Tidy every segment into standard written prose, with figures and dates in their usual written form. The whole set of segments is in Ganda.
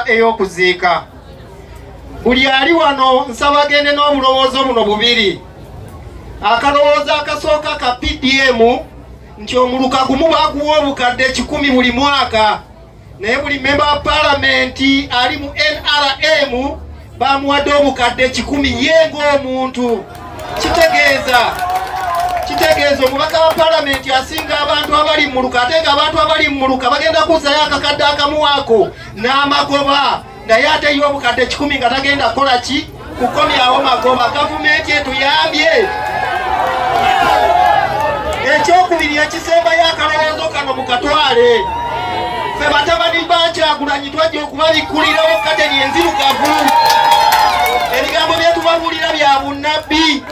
ey'okuziika. Buli ali wano nsaba agende n'obulowoozo buno bubiri. Akalowoozo akasooka ka PDM nti omuluka gumu baguwa obukadde 100 buli mwaka, naye buli member wa palamenti ali mu NRM bamuwadde obukadde 100 ye ng'omuntu. Kitegeeza omubaka wa palamenti asinga abantu abali mu muluka, ate nga abantu abali mu muluka bagenda kuzzayo akakadde akamuwaako n'amagoba, naye ate ye obukadde 100 nga tagenda kukola ki? Kukomyawo magoba. Gavumenti etuyambye. Ekyokubiri ekisembayo akalowoozo kano mukatwale. Ffe batabani ba Kyagulanyi twajja okubabikulirawo kateni enzirugavu. Ebigambo byetubabuulira bya bunnabbi.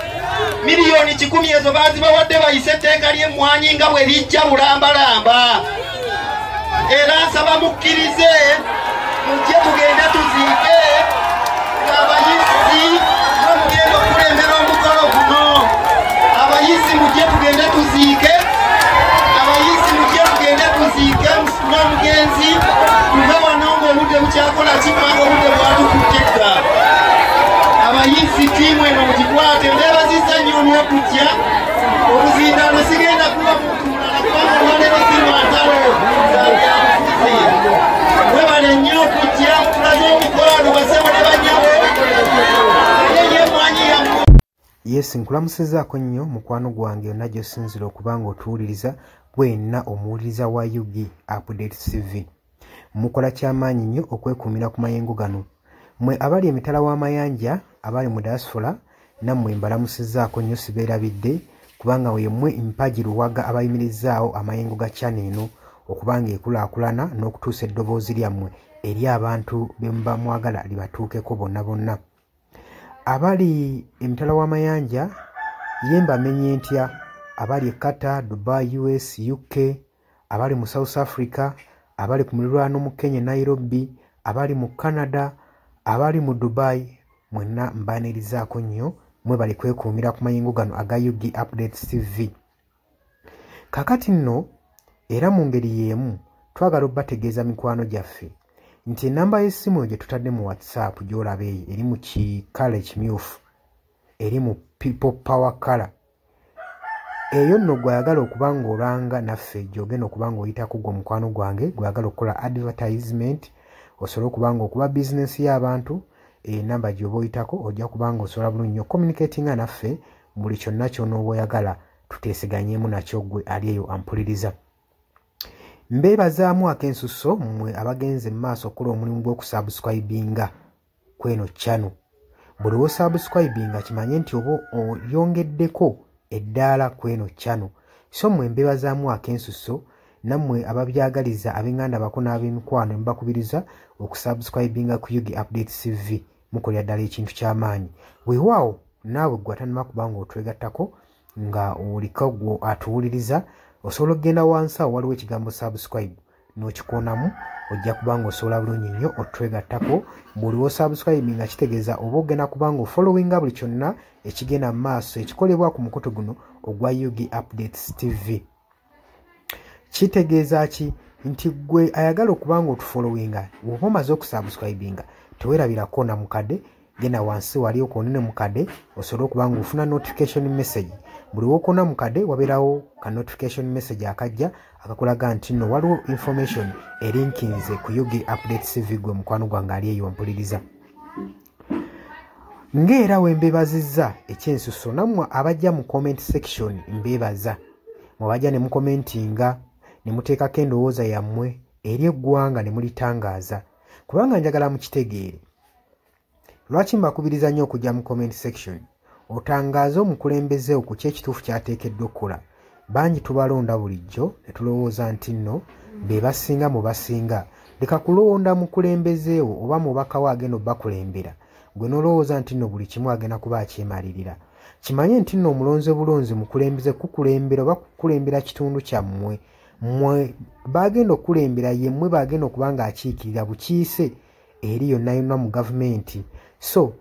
Miliyoni 10 ezo bazibawadde bayise etteeka ly'emmwanyi nga bwe lijja bulambalamba. Era nsaba mukkirize mujje tugende tuziike abayisi n'omugenda okulembera omukolo guno. Abayisi mujje tugende tuziike. Abayisi mujje tugende tuziike n'omugenzi tuve wano ng'obudde bukyakola kimanga obudde bwatukuttedda. Abayisi tiimu eno mugikwate. Mbeebazizza nnyo olw'okujja. Obuzindaalo sigenda kuba muntu mulala kubanga olwaleero si lwantalo zabyabufuzi. Mwebale nnyo okujja tulaze omukwano basebo ne banyabo naye mwanyi yammwe. Yes, nkulamusizaako nnyo mukwano gwange yonna gy'osinzira okubanga otuwuliriza bwenna omuwuliriza wa UG Update TV. Mukola kyamaanyi nnyo okwekuumira ku mayengo gano. Mwe abali emitala w'amayanja abali mu diaspora nammwe mbalamusizaako nnyo sibeerabidde kubanga wemmwe mpaji luwaga abayimirizaawo amayengo ga channel eno okubanga ekulaakulana n'okutuusa eddoboozi lyammwe eri abantu be muba mwagala libatuukeko bonna bonna. Abali emitala w'amayanja ye mbamenye ntya abali Qatar, Dubai, US, UK, abali mu South Africa, abali ku muliraano mu Kenya, Nairobi, abali mu Canada, abali mu Dubai, mwenna mbanirizaako nnyo mwe bali kwekuumira ku mayengo gano aga UG Updates TV. Kakati nno era mu ngeri y'emu twagala obbategeeza mikwano gyaffe nti enamba y'essimu eyo gye tutadde mu WhatsApp gy'olaba eyo eri mu kikala ekimyufu, eri mu people power color. Eyo nno gwayagala okuba ng'olanga naffe gy'ogenda okuba ng'oyitako gwe mukwano gwange gwayagala okukola advertisement osobola okuba ng'okuba bizinesi y'abantu. Enamba gy'oba oyitako ojja kuba ng'osobola bulungi nnyo communicatinga naffe buli kyonna ky'onooba oyagala tuteeseganyeemu nakyo gwe ali eyo ampuliriza. Mbeebazaamu ak'ensusso mmwe abagenze mu maaso okukola omulimu gw'okusubscribinga kweno channel. Buli w'osubscribinga kimanye nti oba oyongeddeko eddaala kweno channel. So mmwe mbeebazaamu ak'ensusso nammwe ababyagaliza ab'enganda bako n'ab'emikwano mbakubiriza okusubscribinga ku UG Updates TV mukolera ddala ekintu ky'amaanyi. Weewaawo naawe gwe atannaba kuba ng'otwegattako nga oliko gwe atuwuliriza osobola okugenda wansi awo waliwo ekigambo subscribe n'okikoonamu ojja kuba ng'osobola bulungi nnyo otwegattako. Buli w'osubscribe nga kitegeeza oba ogenda kuba ng'ofollowinga buli kyonna ekigenda mu maaso ekikolebwa ku mukutu guno ogwa UG Updates TV. Kitegeeza ki? Nti gwe ayagala okuba ng'otufollowinga bw'oba omaze okusubscribinga teweerabirako na mukadde, genda wansi wali okoonene mukadde osobola okuba ng'ofuna notification message. Buli w'okoona mukadde wabeerawo ka notification message akajja akakulaga nti nno waliwo information erinkinze ku UG Updates TV gwe mukwano gwange ali eyo mpuliriza. Ng'era we mbeebazizza ekyensusso nammwe abajja mu comment section mbeebaza. Mwabajja ne mukomentinga ne muteekako endowooza yammwe eri eggwanga ne mulitangaaza kubanga njagala mukitegeere. Lwaki mbakubiriza nnyo okujja mu comment section otangaaze omukulembeze ku kyekituufu kyateekeddwa okukola. Bangi tubalonda bulijjo ne tulowooza nti nno be basinga mu basinga. Leka kulonda mukulembezeewo oba mubaka we agenda obbakulembera gwe n'olowooza nti nno buli kimu agenda kuba akyemalirira. Kimanye nti nno omulonze bulonzi mukulembeze kukulembera oba kukulembera kitundu kyammwe. Mmwe bagenda okulembera yemmwe bagenda okuba ng'akiikirira bukiise eri yonna yonna mu gavumenti. So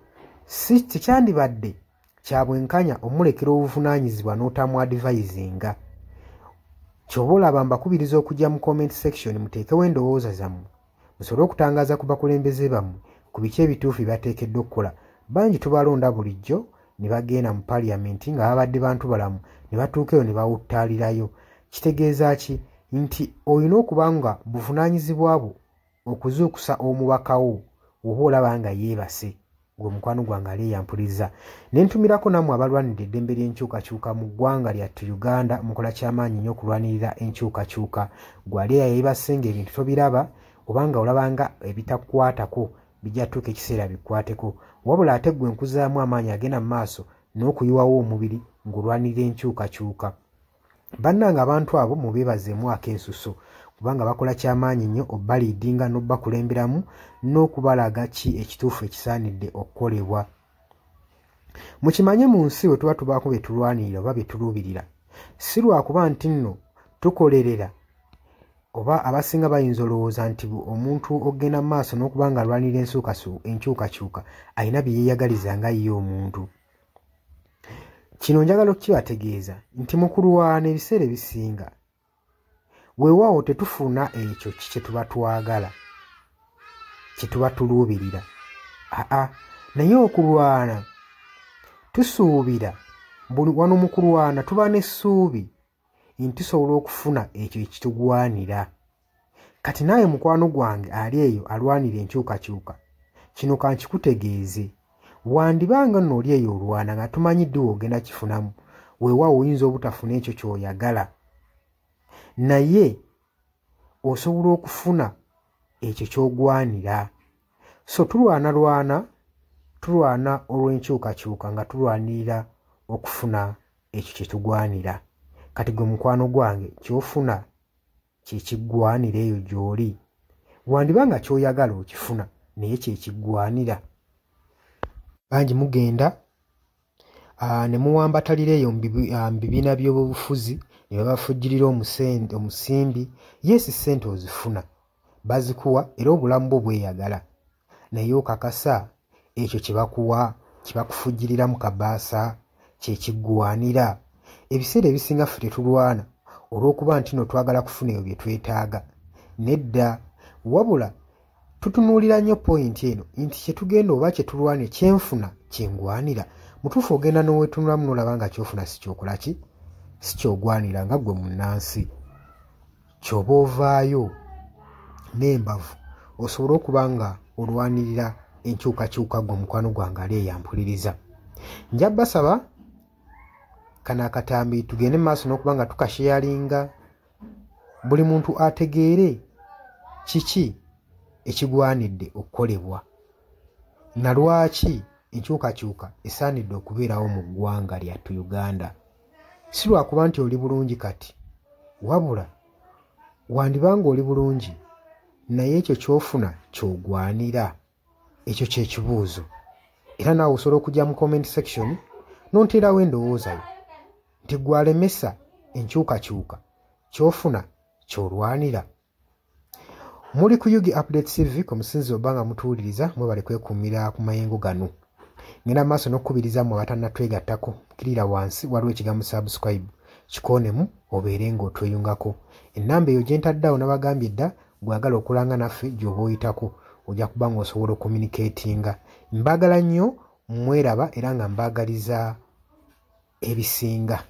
si tekyandibadde kya bwenkanya omulekera obuvunaanyizibwa n'otamu advisinga. Ky'oba olaba mbakubiriza okujja mu comment section muteekewo endowooza zammwe musobole okutangaza ku bakulembeze bammwe ku biki ebituufu bye bateekeddwa okukola. Bangi tubalonda bulijjo ne bagenda mu paaliyamenti nga babadde bantu balamu ne batuukayo ne bawuttaalirayo. Kitegeeza ki? Nti olina okuba nga buvunaanyizibwa bwo okuzuukusa omubaka wo oba olaba nga yeebase. Gwe mukwano gwange ali eyampuliriza. Ne ntumirako nammwe abalwanidde eddembe ly'enkyukakyuka mu ggwanga lyattu Uganda mukola ky'amaanyi nnyo okulwanirira enkyukakyuka. Gwe ali eyeebase ng'ebintu tobiraba obanga olabanga ebitakukwatako bijja tuuka ekiseera bikwateko. Wabula ate gwe nkuzaamu amaanyi agenda mu maaso n'okuyiwawo omubiri ng'olwanirira enkyukakyuka. Bannanga abantu abo mubeebazeemu akensuso kubanga bakola ky'amaanyi nnyo obbaliidinga n'obbakulemberamu n'okubalaga ki ekituufu ekisaanidde okukolebwa. Mukimanye mu nsi bwe tuba tubaako bye tulwanirira oba bye tuluubirira, si lwakuba nti nno tukolerera oba abasinga bayinza olowooza nti omuntu ogenda mu maaso n'okuba nga alwanirira enkyukakyuka alina bye yeeyagaliza nga ye omuntu. Kino njagala okukibategeeza nti mu kulwana ebiseera ebisinga weewaawo tetufuna ekyo kye tuba twagala, kye tuba tuluubirira. Naye okulwana tusuubira, wano mu kulwana tuba n'essuubi nti tusobola okufuna ekyo ekitugwanira. Kati naawe mukwano gwange ali eyo alwanira enkyukakyuka, kino kankikutegeeze. Wandibanga nno oli eyo olwana nga tumanyidde ogenda kifunamu, weewaawo oyinza obutafuna ekyo ky'oyagala, naye osobola okufuna ekyo ky'ogwanira. So tulwana olw'enkyukakyuka nga tulwanirira okufuna ekyo kye tugwanira. Kati gwe mukwano gwange ky'ofuna kye kiggwanira eyo gy'oli. Wandibanga ky'oyagala okifuna naye kye kiggwanira. Bangi mugenda ne muwambatalira eyo mu bibiina by'obufuzi ne babafujjirira omusimbi. Yes, ssente ozifuna, bazikuwa era obulamu bwo bweyagala, naye okakasa ekyo kye bakuwa kye bakufujjirira mu kabaasa kye kiggwanira. Ebiseera ebisinga ffe tetulwana olw'okuba nti no twagala kufuna ebyo bye twetaaga. Nedda, wabula tutunuulira nnyo pointi eno nti kye tugenda oba kye tulwanira kyenfuna kyengwanira. Mutuufu ogenda n'oweetunulamu n'olaba nga kyofuna si kyokola ki, si kyogwanira nga ggwe munnansi. Ky'oba ovaayo n'embavu osobola okuba nga olwanirira enkyukakyuka gwe mukwano gwange ali eyampuliriza. Nja basaba kano akatambi tugende mu maaso n'okuba nga tukasheyalinga, buli muntu ategeere kiki ekigwanidde okukolebwa na lwaki enkyukakyuka esaanidde okubeerawo mu ggwanga lyattu Uganda. Si lwakuba nti oli bulungi kati, wabula wandibanga oli bulungi naye ekyo ky'ofuna ky'ogwanira. Ekyo kye kibuuzo. Era naawe osobola okujja mu comment section n'onteerawo endowooza yo nti gwalemesa enkyukakyuka ky'ofuna ky'olwanira. Muli ku Yugi Updates TV ku musinzi oba nga mutuwuliriza, mwebale kwekuumira ku mayengo gano. Ngenda maaso n'okukubiriza mmwe abatannatwegattako, kkirira wansi waliwo ekigambo subscribe, kikoonemu obeere ng'otweyungako. Ennamba eyo gye ntaddeawo nabagambye dda gwagala okulanga naffe gy'oba oyitako ojja kuba ng'osobola okommunikatinga. Mbaagala nnyo, mweraba era nga mbaagaliza ebisinga.